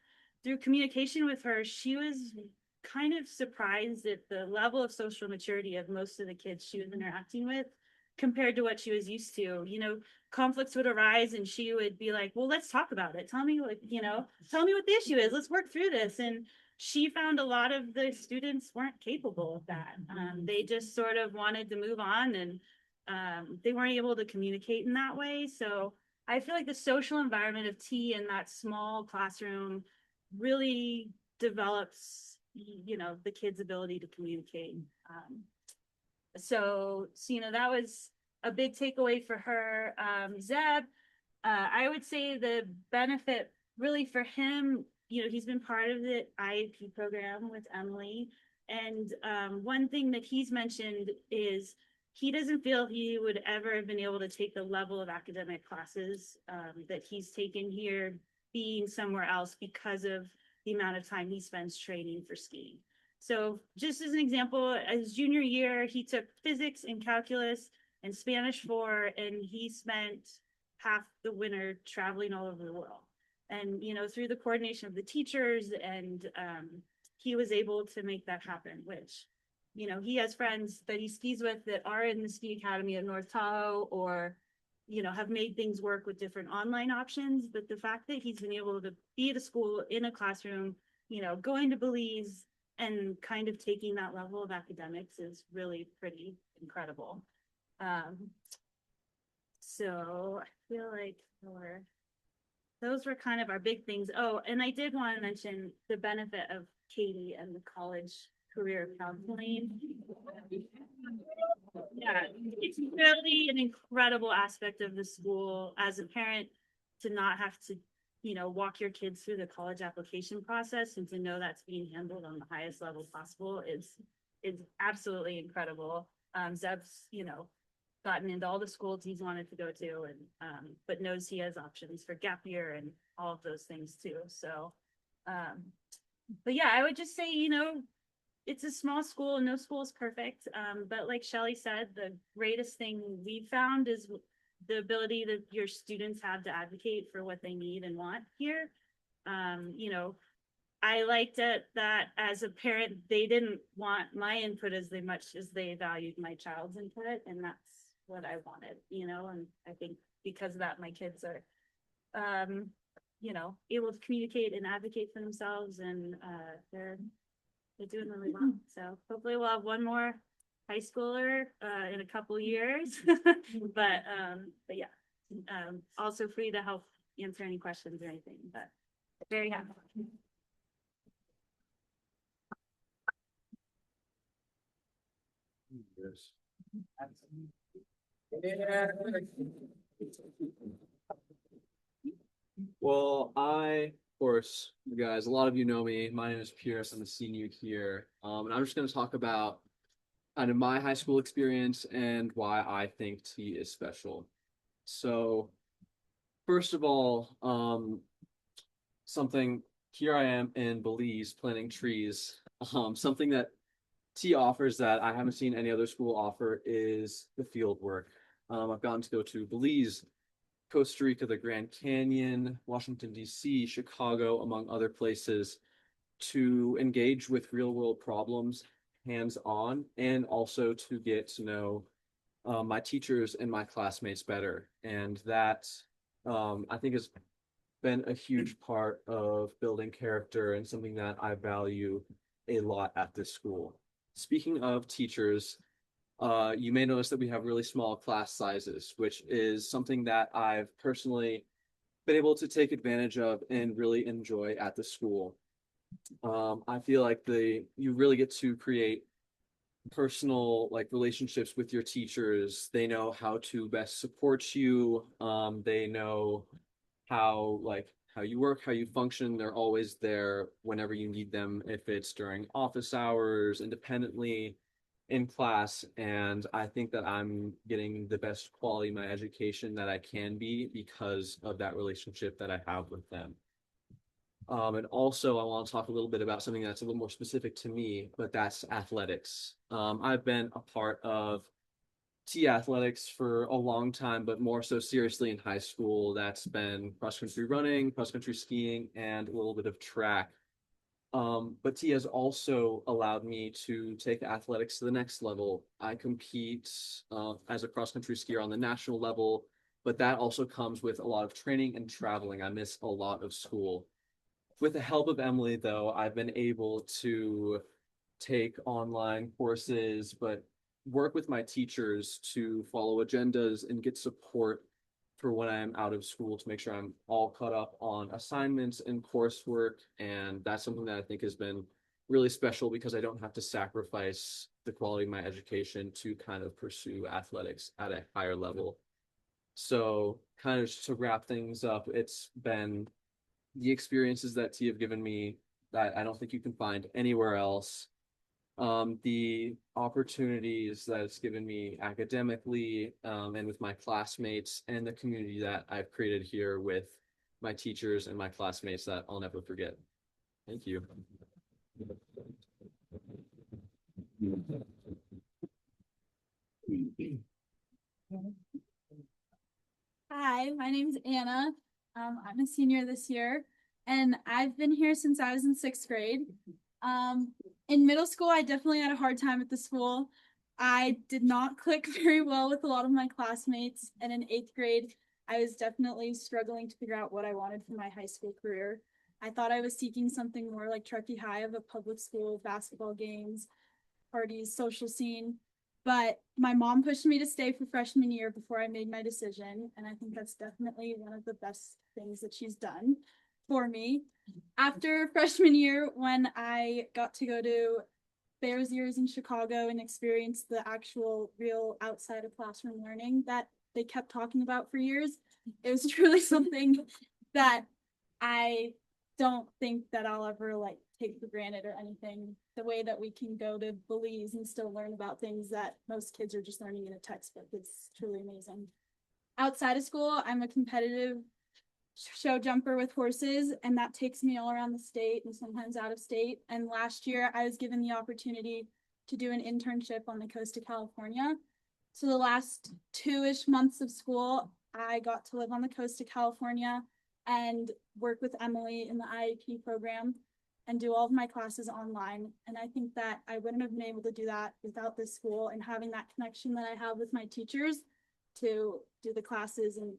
Speaker 8: through communication with her, she was kind of surprised at the level of social maturity of most of the kids she was interacting with compared to what she was used to. You know, conflicts would arise and she would be like, well, let's talk about it. Tell me what, you know, tell me what the issue is. Let's work through this. And she found a lot of the students weren't capable of that. They just sort of wanted to move on and they weren't able to communicate in that way. So I feel like the social environment of T in that small classroom really develops, you know, the kids' ability to communicate. So, you know, that was a big takeaway for her. Zeb, I would say the benefit really for him, you know, he's been part of the IEP program with Emily. And one thing that he's mentioned is he doesn't feel he would ever have been able to take the level of academic classes that he's taken here being somewhere else because of the amount of time he spends training for skiing. So just as an example, as junior year, he took physics and calculus and Spanish 4, and he spent half the winter traveling all over the world. And, you know, through the coordination of the teachers and he was able to make that happen, which, you know, he has friends that he skis with that are in the ski academy at North Tahoe or, you know, have made things work with different online options. But the fact that he's been able to be at a school in a classroom, you know, going to Belize and kind of taking that level of academics is really pretty incredible. So I feel like those were kind of our big things. Oh, and I did want to mention the benefit of Katy and the college career counseling. Yeah, it's really an incredible aspect of the school as a parent to not have to, you know, walk your kids through the college application process and to know that's being handled on the highest level possible is absolutely incredible. Zeb's, you know, gotten into all the schools he's wanted to go to and but knows he has options for gap year and all of those things too. So but yeah, I would just say, you know, it's a small school, no school is perfect. But like Shelley said, the greatest thing we found is the ability that your students have to advocate for what they need and want here. You know, I liked it that as a parent, they didn't want my input as much as they valued my child's input. And that's what I wanted, you know, and I think because of that, my kids are, you know, able to communicate and advocate for themselves and they're doing really well. So hopefully we'll have one more high schooler in a couple years, but yeah, also free to help answer any questions or anything, but very happy.
Speaker 9: Well, of course, you guys, a lot of you know me. My name is Pierce. I'm a senior here. And I'm just going to talk about kind of my high school experience and why I think tea is special. So, first of all, something here I am in Belize planting trees. Something that tea offers that I haven't seen any other school offer is the field work. I've gotten to go to Belize, Costa Rica, the Grand Canyon, Washington, D.C., Chicago, among other places, to engage with real world problems hands on and also to get to know my teachers and my classmates better. And that I think has been a huge part of building character and something that I value a lot at this school. Speaking of teachers, you may notice that we have really small class sizes, which is something that I've personally been able to take advantage of and really enjoy at the school. I feel like you really get to create personal relationships with your teachers. They know how to best support you. They know how you work, how you function. They're always there whenever you need them, if it's during office hours, independently, in class. And I think that I'm getting the best quality of my education that I can be because of that relationship that I have with them. And also, I want to talk a little bit about something that's a little more specific to me, but that's athletics. I've been a part of T athletics for a long time, but more so seriously in high school. That's been cross country running, cross country skiing, and a little bit of track. But T has also allowed me to take athletics to the next level. I compete as a cross country skier on the national level, but that also comes with a lot of training and traveling. I miss a lot of school. With the help of Emily, though, I've been able to take online courses, but work with my teachers to follow agendas and get support for when I'm out of school to make sure I'm all caught up on assignments and coursework. And that's something that I think has been really special because I don't have to sacrifice the quality of my education to kind of pursue athletics at a higher level. So, kind of just to wrap things up, it's been the experiences that T have given me that I don't think you can find anywhere else. The opportunities that it's given me academically, and with my classmates, and the community that I've created here with my teachers and my classmates that I'll never forget. Thank you.
Speaker 10: Hi, my name's Anna. I'm a senior this year, and I've been here since I was in 6th grade. In middle school, I definitely had a hard time at the school. I did not click very well with a lot of my classmates, and in 8th grade, I was definitely struggling to figure out what I wanted for my high school career. I thought I was seeking something more like Truckee High of a public school, basketball games, parties, social scene. But my mom pushed me to stay for freshman year before I made my decision. And I think that's definitely one of the best things that she's done for me. After freshman year, when I got to go to Bears Ears in Chicago and experience the actual real outside of classroom learning that they kept talking about for years, it was truly something that I don't think that I'll ever take for granted or anything. The way that we can go to Belize and still learn about things that most kids are just learning in a textbook, it's truly amazing. Outside of school, I'm a competitive show jumper with horses, and that takes me all around the state and sometimes out of state. And last year I was given the opportunity to do an internship on the coast of California. So the last 2-ish months of school, I got to live on the coast of California and work with Emily in the IAP program and do all of my classes online. And I think that I wouldn't have been able to do that without this school and having that connection that I have with my teachers to do the classes, and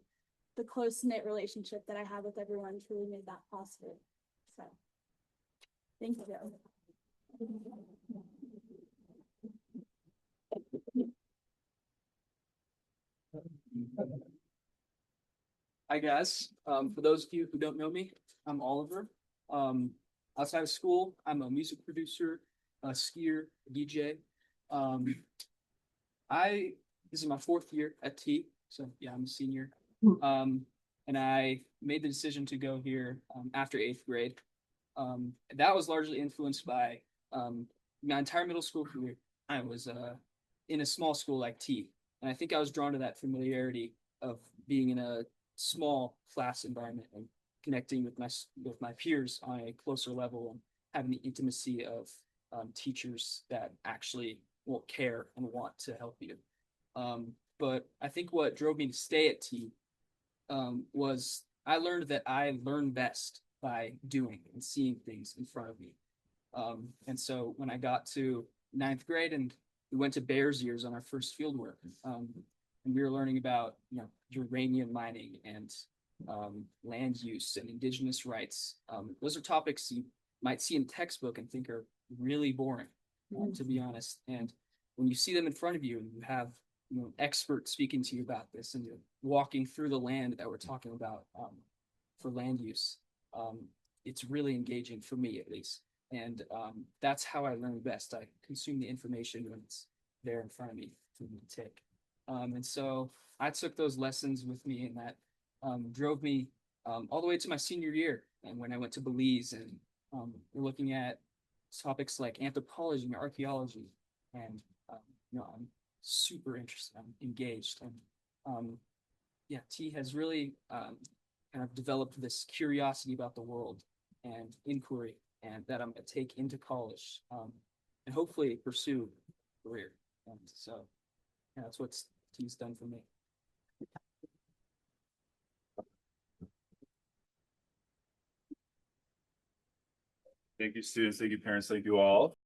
Speaker 10: the close-knit relationship that I have with everyone truly made that possible. So, thank you.
Speaker 9: Hi guys. For those of you who don't know me, I'm Oliver. Outside of school, I'm a music producer, a skier, a DJ.
Speaker 11: This is my 4th year at T, so yeah, I'm a senior. And I made the decision to go here after 8th grade. That was largely influenced by my entire middle school career. I was in a small school like T, and I think I was drawn to that familiarity of being in a small class environment and connecting with my peers on a closer level and having the intimacy of teachers that actually will care and want to help you. But I think what drove me to stay at T was I learned that I learn best by doing and seeing things in front of me. And so when I got to 9th grade and we went to Bears Ears on our first field work, and we were learning about uranium mining and land use and indigenous rights. Those are topics you might see in textbook and think are really boring, to be honest. And when you see them in front of you and you have experts speaking to you about this and you're walking through the land that we're talking about for land use, it's really engaging for me at least. And that's how I learn best. I consume the information when it's there in front of me for me to take. And so I took those lessons with me, and that drove me all the way to my senior year. And when I went to Belize, and we're looking at topics like anthropology and archaeology, and I'm super interested. I'm engaged, and yeah, T has really kind of developed this curiosity about the world and inquiry, and that I'm going to take into college and hopefully pursue a career. And so yeah, that's what T's done for me.
Speaker 1: Thank you, students. Thank you, parents. Thank you all.